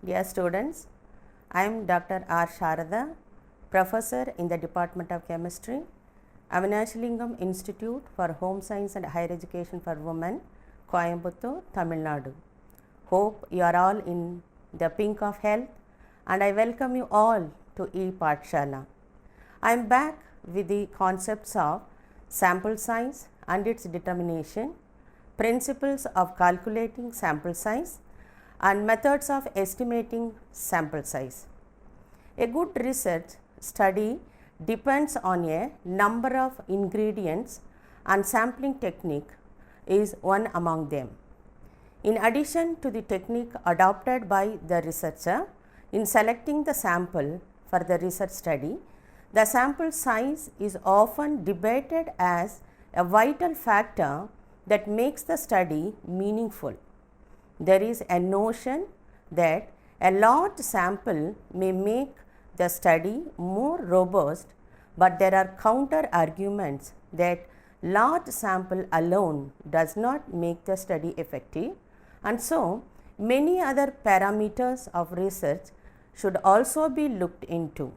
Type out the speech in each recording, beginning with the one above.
Dear students, I am Dr. R. Sharada, Professor in the Department of Chemistry, Avinashalingam Institute for Home Science and Higher Education for Women, Coimbatore, Tamil Nadu. Hope you are all in the pink of health and I welcome you all to e-Pathshala. I am back with the concepts of sample size and its determination, principles of calculating sample size, and methods of estimating sample size. A good research study depends on a number of ingredients and sampling technique is one among them. In addition to the technique adopted by the researcher in selecting the sample for the research study, the sample size is often debated as a vital factor that makes the study meaningful. There is a notion that a large sample may make the study more robust, but there are counter arguments that large sample alone does not make the study effective, and so many other parameters of research should also be looked into.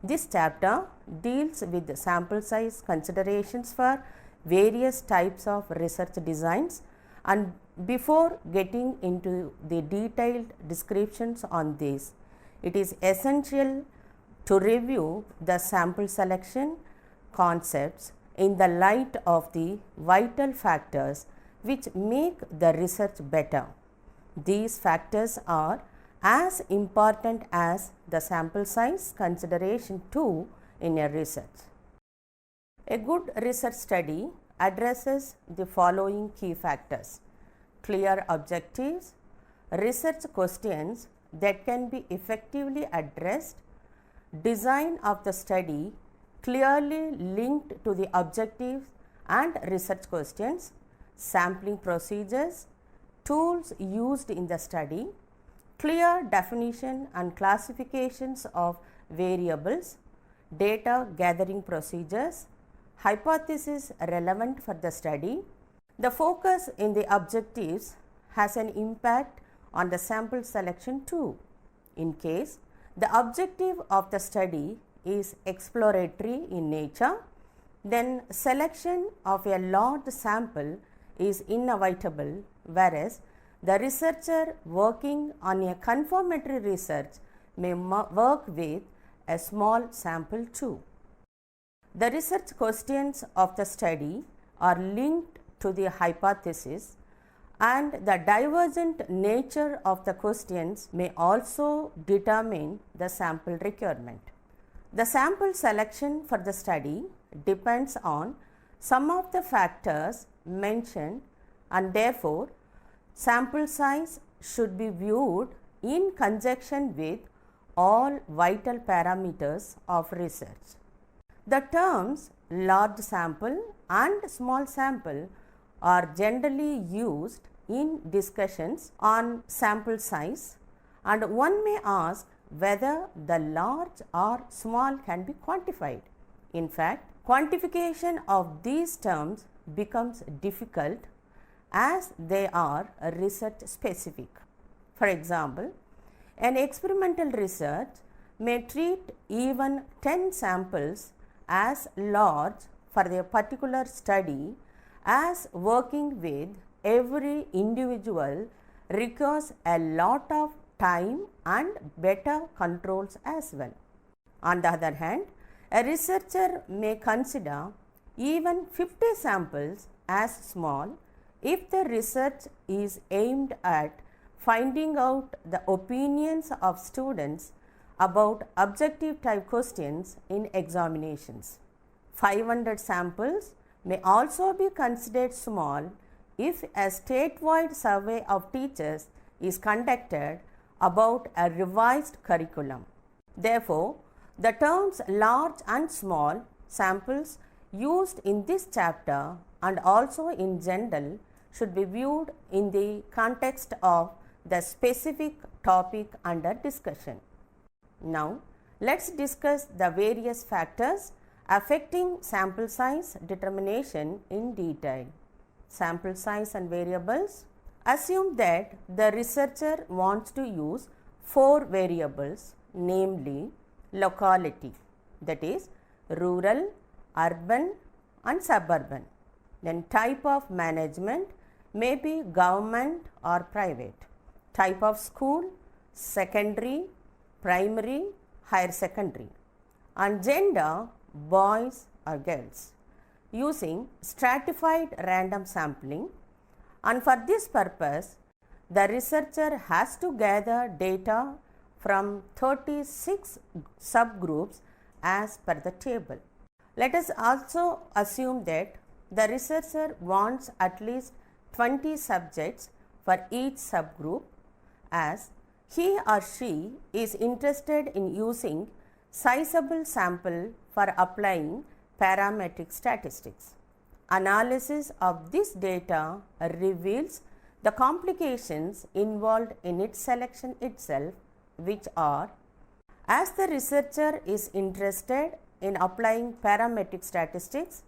This chapter deals with the sample size considerations for various types of research designs, and before getting into the detailed descriptions on this, it is essential to review the sample selection concepts in the light of the vital factors which make the research better. These factors are as important as the sample size consideration too in a research. A good research study addresses the following key factors: clear objectives, research questions that can be effectively addressed, design of the study clearly linked to the objectives and research questions, sampling procedures, tools used in the study, clear definition and classifications of variables, data gathering procedures, hypothesis relevant for the study. The focus in the objectives has an impact on the sample selection too. In case the objective of the study is exploratory in nature, then selection of a large sample is inevitable, whereas the researcher working on a confirmatory research may work with a small sample too. The research questions of the study are linked to the hypothesis, and the divergent nature of the questions may also determine the sample requirement. The sample selection for the study depends on some of the factors mentioned, and therefore sample size should be viewed in conjunction with all vital parameters of research. The terms large sample and small sample are generally used in discussions on sample size, and one may ask whether the large or small can be quantified. In fact, quantification of these terms becomes difficult as they are research specific. For example, an experimental research may treat even 10 samples as large for a particular study, as working with every individual requires a lot of time and better controls as well. On the other hand, a researcher may consider even 50 samples as small if the research is aimed at finding out the opinions of students about objective type questions in examinations. 500 samples may also be considered small if a statewide survey of teachers is conducted about a revised curriculum. Therefore, the terms large and small samples used in this chapter and also in general should be viewed in the context of the specific topic under discussion. Now, let us discuss the various factors affecting sample size determination in detail. Sample size and variables. Assume that the researcher wants to use four variables, namely locality, that is rural, urban and suburban. Then type of management may be government or private. Type of school, secondary, primary, higher secondary. And gender, boys or girls, using stratified random sampling. And for this purpose, the researcher has to gather data from 36 subgroups as per the table. Let us also assume that the researcher wants at least 20 subjects for each subgroup, as he or she is interested in using sizable sample for applying parametric statistics. Analysis of this data reveals the complications involved in its selection itself, which are: as the researcher is interested in applying parametric statistics,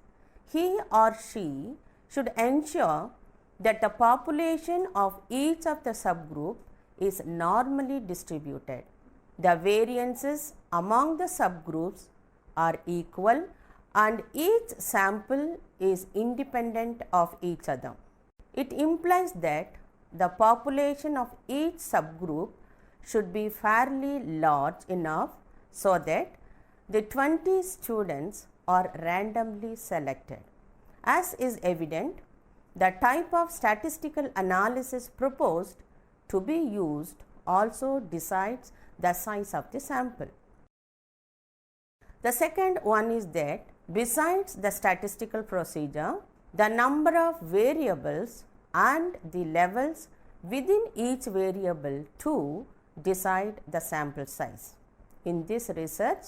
he or she should ensure that the population of each of the subgroup is normally distributed. The variances among the subgroups are equal and each sample is independent of each other. It implies that the population of each subgroup should be fairly large enough so that the 20 students are randomly selected. As is evident, the type of statistical analysis proposed to be used also decides the size of the sample. The second one is that besides the statistical procedure, the number of variables and the levels within each variable too decide the sample size. In this research,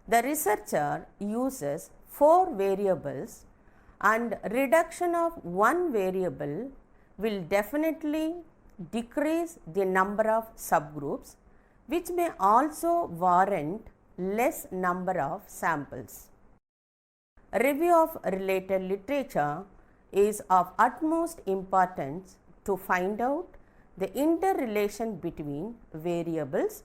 the researcher uses 4 variables, and reduction of one variable will definitely decrease the number of subgroups, which may also warrant less number of samples. A review of related literature is of utmost importance to find out the interrelation between variables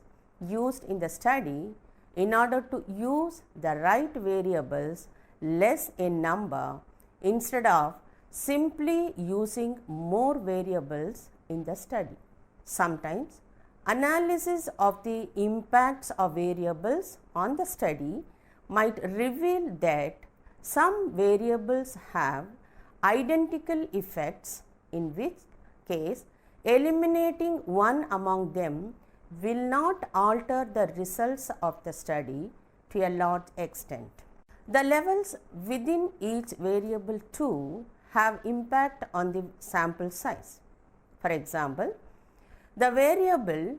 used in the study in order to use the right variables less in number instead of simply using more variables in the study. Sometimes analysis of the impacts of variables on the study might reveal that some variables have identical effects, in which case eliminating one among them will not alter the results of the study to a large extent. The levels within each variable too have impact on the sample size. For example, the variable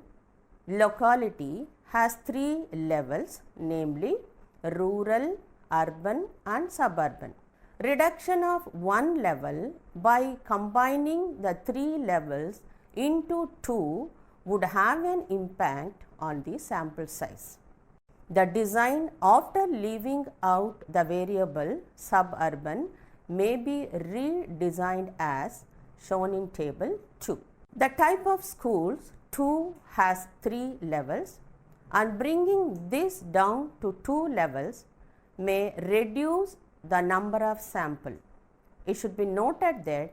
locality has 3 levels, namely rural, urban and suburban. Reduction of one level by combining the 3 levels into 2 would have an impact on the sample size. The design after leaving out the variable suburban may be redesigned as shown in table 2. The type of schools too has 3 levels, and bringing this down to 2 levels may reduce the number of sample. It should be noted that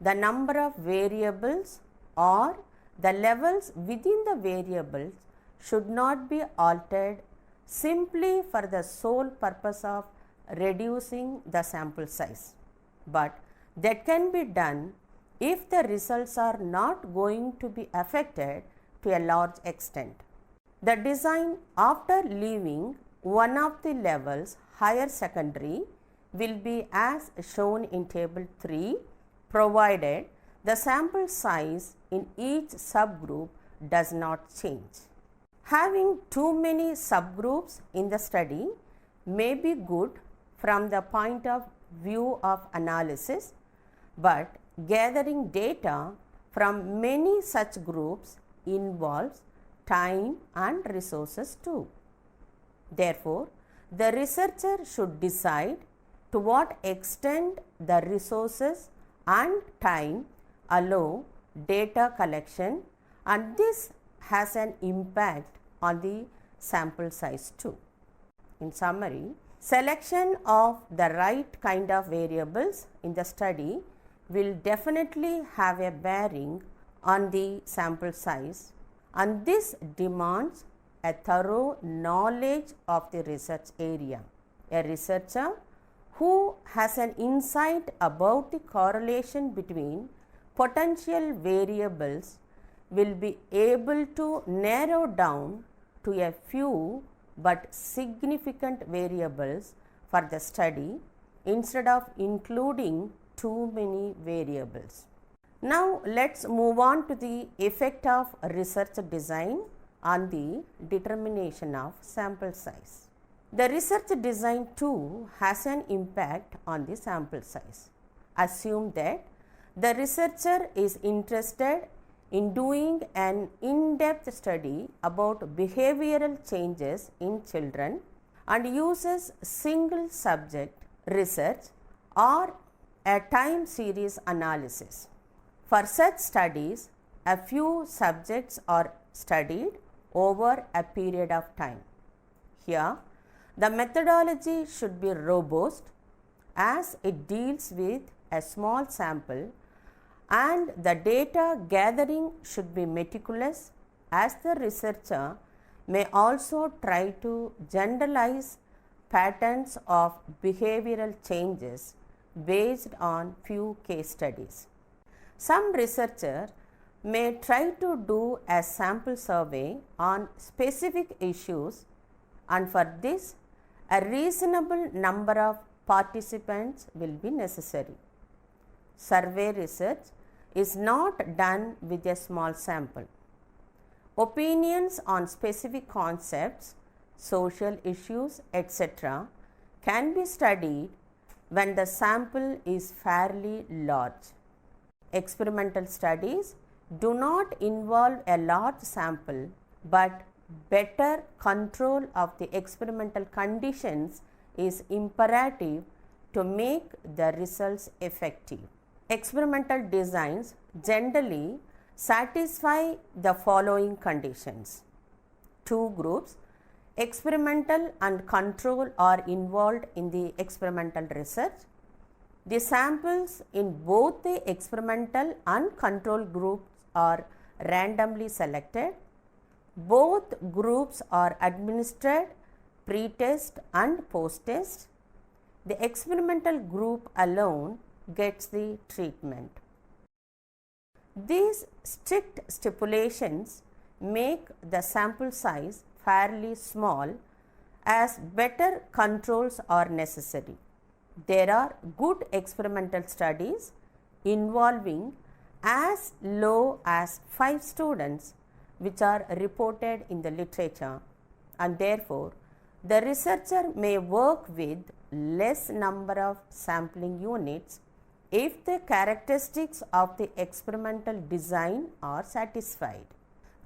the number of variables or the levels within the variables should not be altered simply for the sole purpose of reducing the sample size, but that can be done if the results are not going to be affected to a large extent. The design after leaving one of the levels higher secondary will be as shown in table 3, provided the sample size in each subgroup does not change. Having too many subgroups in the study may be good from the point of view of analysis, but gathering data from many such groups involves time and resources too. Therefore, the researcher should decide to what extent the resources and time allow data collection, and this has an impact on the sample size too. In summary, selection of the right kind of variables in the study will definitely have a bearing on the sample size, and this demands a thorough knowledge of the research area. A researcher who has an insight about the correlation between potential variables will be able to narrow down to a few but significant variables for the study instead of including too many variables. Now, let's move on to the effect of research design on the determination of sample size. The research design too has an impact on the sample size. Assume that the researcher is interested in doing an in-depth study about behavioral changes in children and uses single subject research or a time series analysis. For such studies, a few subjects are studied over a period of time. Here, the methodology should be robust as it deals with a small sample, and the data gathering should be meticulous as the researcher may also try to generalize patterns of behavioral changes based on few case studies. Some researchers may try to do a sample survey on specific issues, and for this a reasonable number of participants will be necessary. Survey research is not done with a small sample. Opinions on specific concepts, social issues, etc. can be studied when the sample is fairly large. Experimental studies do not involve a large sample, but better control of the experimental conditions is imperative to make the results effective. Experimental designs generally satisfy the following conditions. Two groups, experimental and control, are involved in the experimental research. The samples in both the experimental and control groups are randomly selected. Both groups are administered pre-test and post-test. The experimental group alone gets the treatment. These strict stipulations make the sample size fairly small as better controls are necessary. There are good experimental studies involving as low as 5 students which are reported in the literature, and therefore the researcher may work with less number of sampling units if the characteristics of the experimental design are satisfied.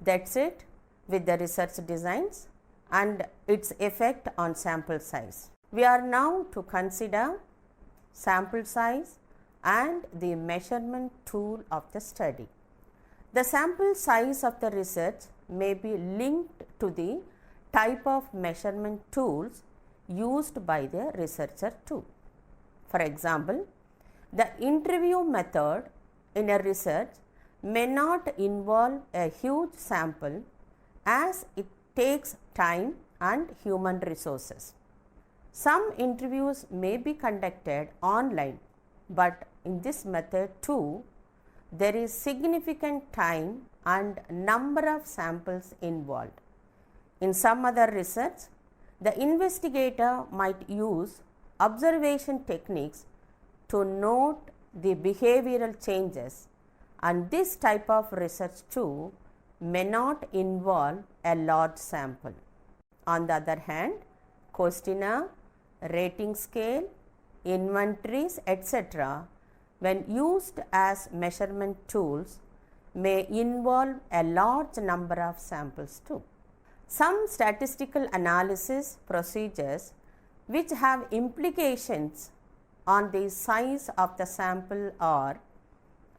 That's it with the research designs and its effect on sample size. We are now to consider sample size and the measurement tool of the study. The sample size of the research may be linked to the type of measurement tools used by the researcher too. For example, the interview method in a research may not involve a huge sample as it takes time and human resources. Some interviews may be conducted online, but in this method too, there is significant time and number of samples involved. In some other research, the investigator might use observation techniques to note the behavioral changes, and this type of research too may not involve a large sample. On the other hand, questionnaire, rating scale, inventories, etc., when used as measurement tools, may involve a large number of samples too. Some statistical analysis procedures which have implications on the size of the sample are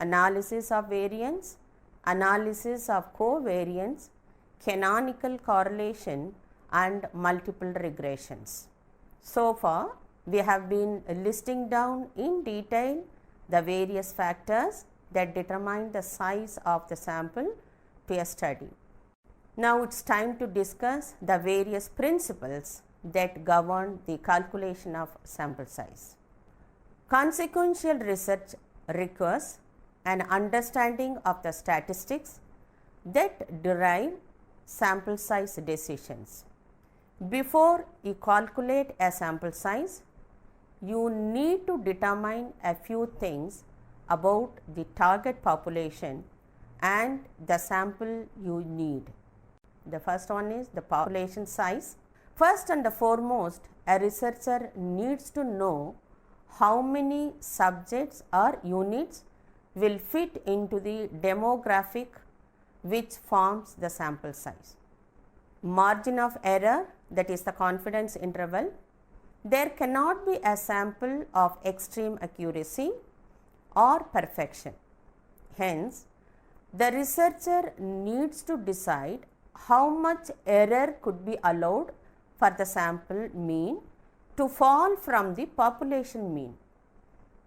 analysis of variance, analysis of covariance, canonical correlation, and multiple regressions. So far, we have been listing down in detail the various factors that determine the size of the sample to a study. Now it's time to discuss the various principles that govern the calculation of sample size. Consequential research requires an understanding of the statistics that derive sample size decisions. Before you calculate a sample size, you need to determine a few things about the target population and the sample you need. The first one is the population size. First and foremost, a researcher needs to know how many subjects or units will fit into the demographic which forms the sample size. Margin of error, that is the confidence interval. There cannot be a sample of extreme accuracy or perfection. Hence, the researcher needs to decide how much error could be allowed for the sample mean to fall from the population mean.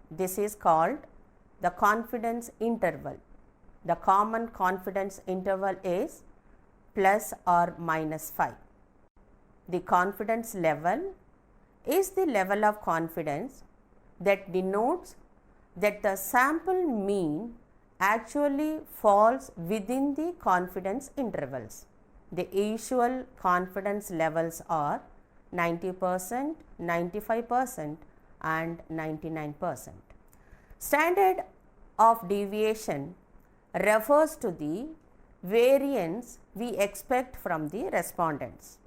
This is called the confidence interval. The common confidence interval is plus or minus 5. The confidence level is the level of confidence that denotes that the sample mean actually falls within the confidence intervals. The usual confidence levels are 90%, 95% and 99%. Standard of deviation refers to the variance we expect from the respondents.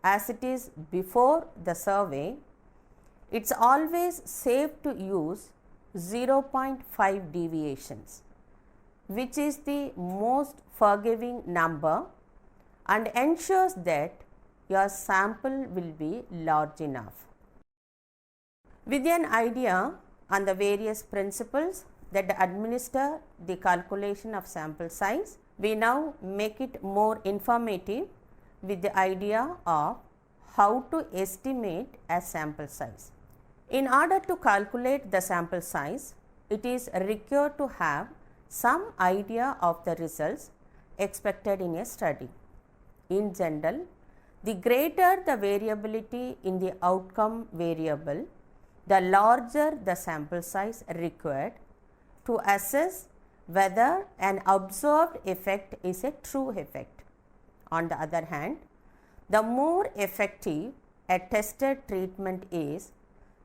As it is before the survey, it's always safe to use 0.5 deviations, which is the most forgiving number and ensures that your sample will be large enough. With an idea on the various principles that administer the calculation of sample size, we now make it more informative with the idea of how to estimate a sample size. In order to calculate the sample size, it is required to have some idea of the results expected in a study. In general, the greater the variability in the outcome variable, the larger the sample size required to assess whether an observed effect is a true effect. On the other hand, the more effective a tested treatment is,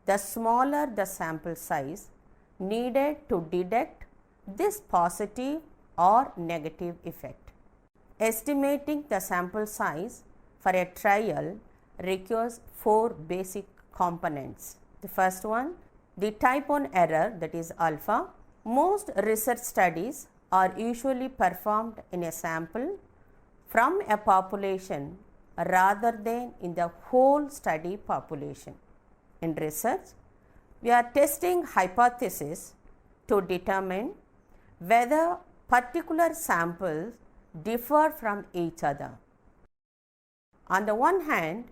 the smaller the sample size needed to detect this positive or negative effect. Estimating the sample size for a trial requires 4 basic components. The first one, the type 1 error, that is alpha. Most research studies are usually performed in a sample from a population rather than in the whole study population. In research, we are testing hypotheses to determine whether particular samples differ from each other. On the one hand,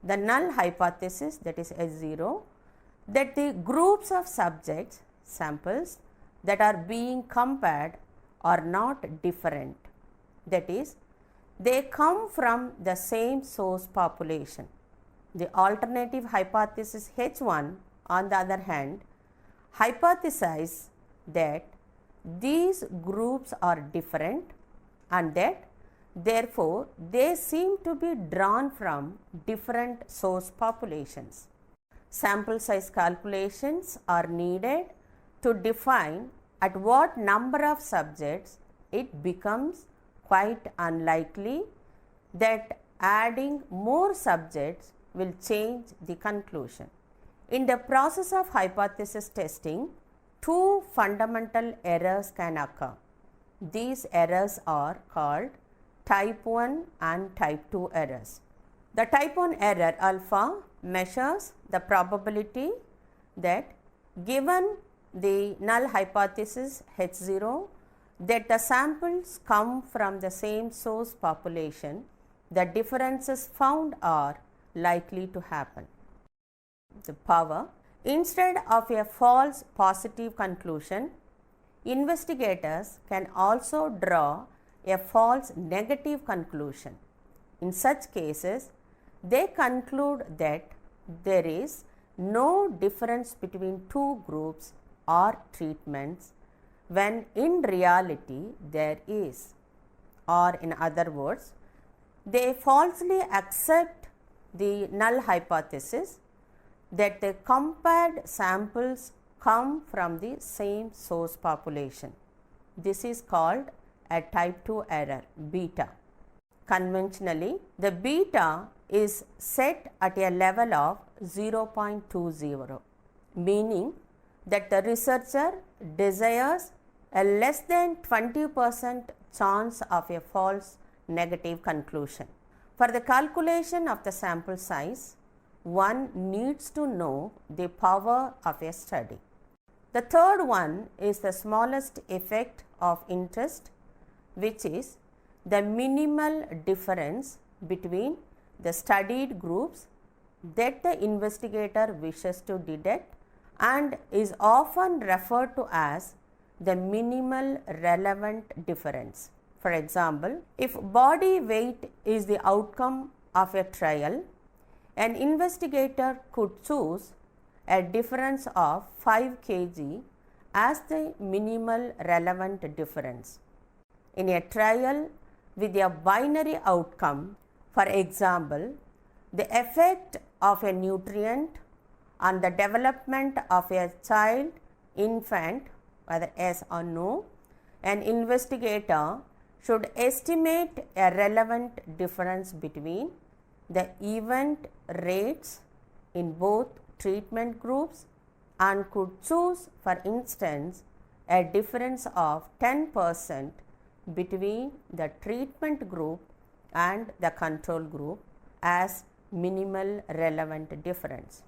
the null hypothesis, that is H0, that the groups of subjects, samples that are being compared are not different, that is, they come from the same source population. The alternative hypothesis H1, on the other hand, hypothesizes that these groups are different and that therefore they seem to be drawn from different source populations. Sample size calculations are needed to define at what number of subjects it becomes quite unlikely that adding more subjects will change the conclusion. In the process of hypothesis testing, 2 fundamental errors can occur. These errors are called type 1 and type 2 errors. The type 1 error alpha measures the probability that given the null hypothesis H0, that the samples come from the same source population, the differences found are likely to happen. The power. Instead of a false positive conclusion, investigators can also draw a false negative conclusion. In such cases, they conclude that there is no difference between two groups or treatments when in reality there is. Or in other words, they falsely accept the null hypothesis that the compared samples come from the same source population. This is called a type 2 error, beta. Conventionally, the beta is set at a level of 0.20, meaning that the researcher desires a less than 20% chance of a false negative conclusion. For the calculation of the sample size, one needs to know the power of a study. The third one is the smallest effect of interest, which is the minimal difference between the studied groups that the investigator wishes to detect and is often referred to as the minimal relevant difference. For example, if body weight is the outcome of a trial, an investigator could choose a difference of 5 kg as the minimal relevant difference. In a trial with a binary outcome, for example, the effect of a nutrient on the development of a child, infant, whether yes or no, an investigator should estimate a relevant difference between the event rates in both treatment groups and could choose, for instance, a difference of 10% between the treatment group and the control group as minimal relevant difference.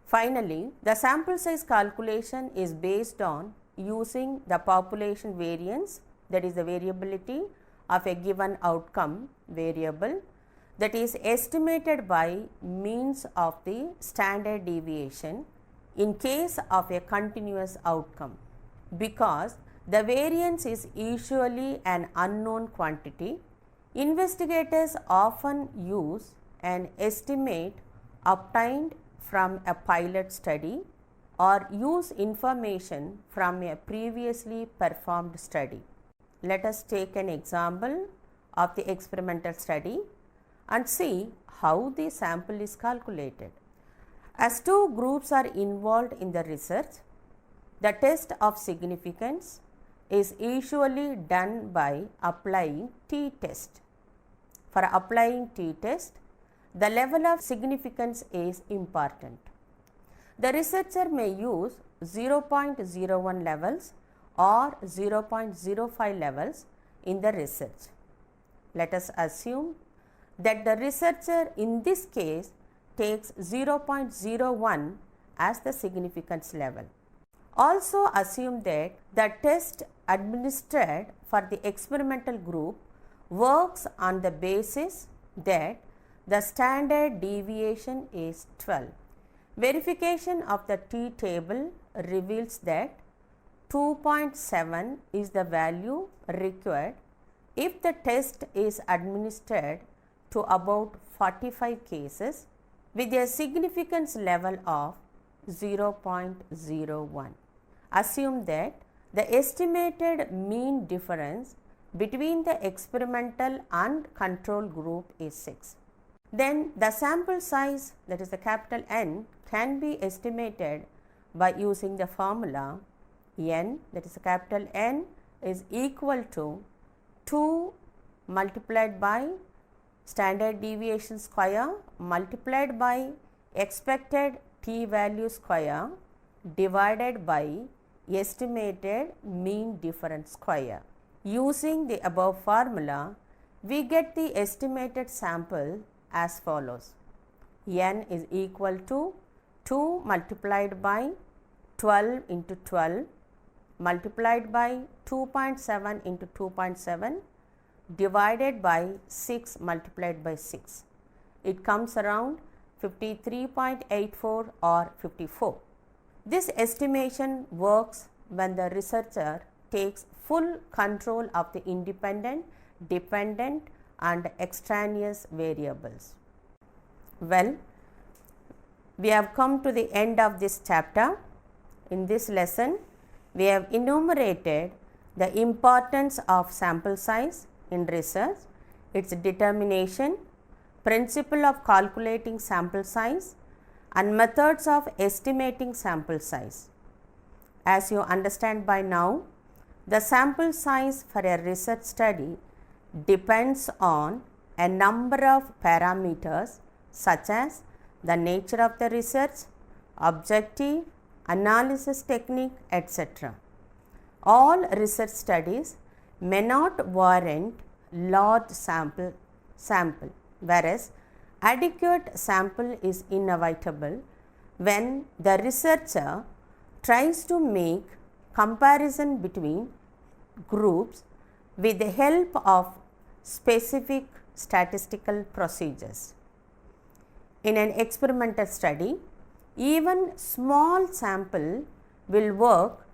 Finally, the sample size calculation is based on using the population variance, that is the variability of a given outcome variable, that is estimated by means of the standard deviation in case of a continuous outcome. Because the variance is usually an unknown quantity, investigators often use an estimate obtained from a pilot study or use information from a previously performed study. Let us take an example of the experimental study and see how the sample is calculated. As two groups are involved in the research, the test of significance is usually done by applying t-test. For applying t-test, the level of significance is important. The researcher may use 0.01 levels or 0.05 levels in the research. Let us assume that the researcher in this case takes 0.01 as the significance level. Also assume that the test administered for the experimental group works on the basis that the standard deviation is 12. Verification of the t-table reveals that 2.7 is the value required if the test is administered to about 45 cases with a significance level of 0.01. Assume that the estimated mean difference between the experimental and control group is 6. Then the sample size, that is the capital N, can be estimated by using the formula N, that is the capital N, is equal to 2 multiplied by standard deviation square multiplied by expected t value square divided by estimated mean difference square. Using the above formula, we get the estimated sample as follows. N is equal to 2 multiplied by 12 into 12 multiplied by 2.7 into 2.7 divided by 6 multiplied by 6. It comes around 53.84 or 54. This estimation works when the researcher takes full control of the independent, dependent and extraneous variables. Well, we have come to the end of this chapter. In this lesson, we have enumerated the importance of sample size in research, its determination, principle of calculating sample size and methods of estimating sample size. As you understand by now, the sample size for a research study depends on a number of parameters such as the nature of the research, objective, analysis technique, etc. All research studies may not warrant large sample, whereas adequate sample is inevitable when the researcher tries to make comparison between groups with the help of specific statistical procedures. In an experimental study, even small sample will work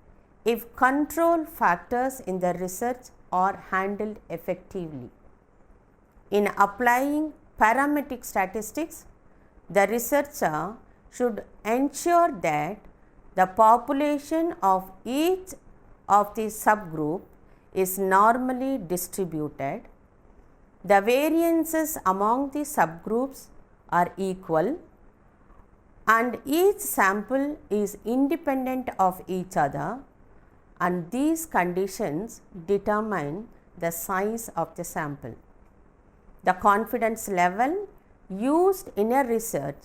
if control factors in the research are handled effectively. In applying parametric statistics, the researcher should ensure that the population of each of the subgroup is normally distributed, the variances among the subgroups are equal, and each sample is independent of each other, and these conditions determine the size of the sample. The confidence level used in a research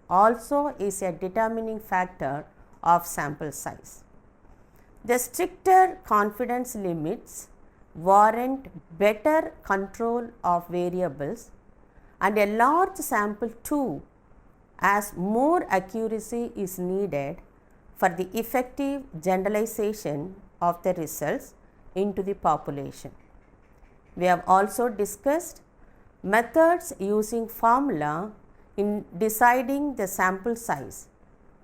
also is a determining factor of sample size. The stricter confidence limits warrant better control of variables, and a large sample too, as more accuracy is needed for the effective generalization of the results into the population. We have also discussed methods using formula in deciding the sample size,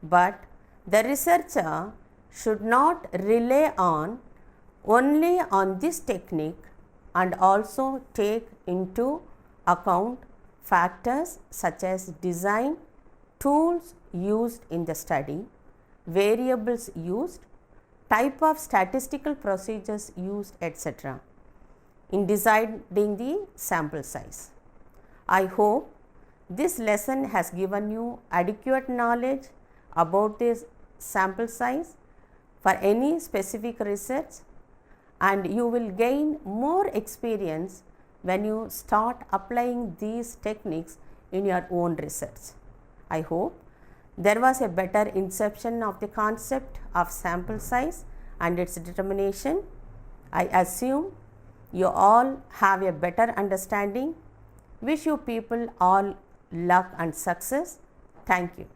but the researcher should not rely only on this technique and also take into account factors such as design, tools used in the study, variables used, type of statistical procedures used, etc. in deciding the sample size. I hope this lesson has given you adequate knowledge about this sample size for any specific research, and you will gain more experience when you start applying these techniques in your own research. I hope there was a better inception of the concept of sample size and its determination. I assume you all have a better understanding. Wish you people all luck and success. Thank you.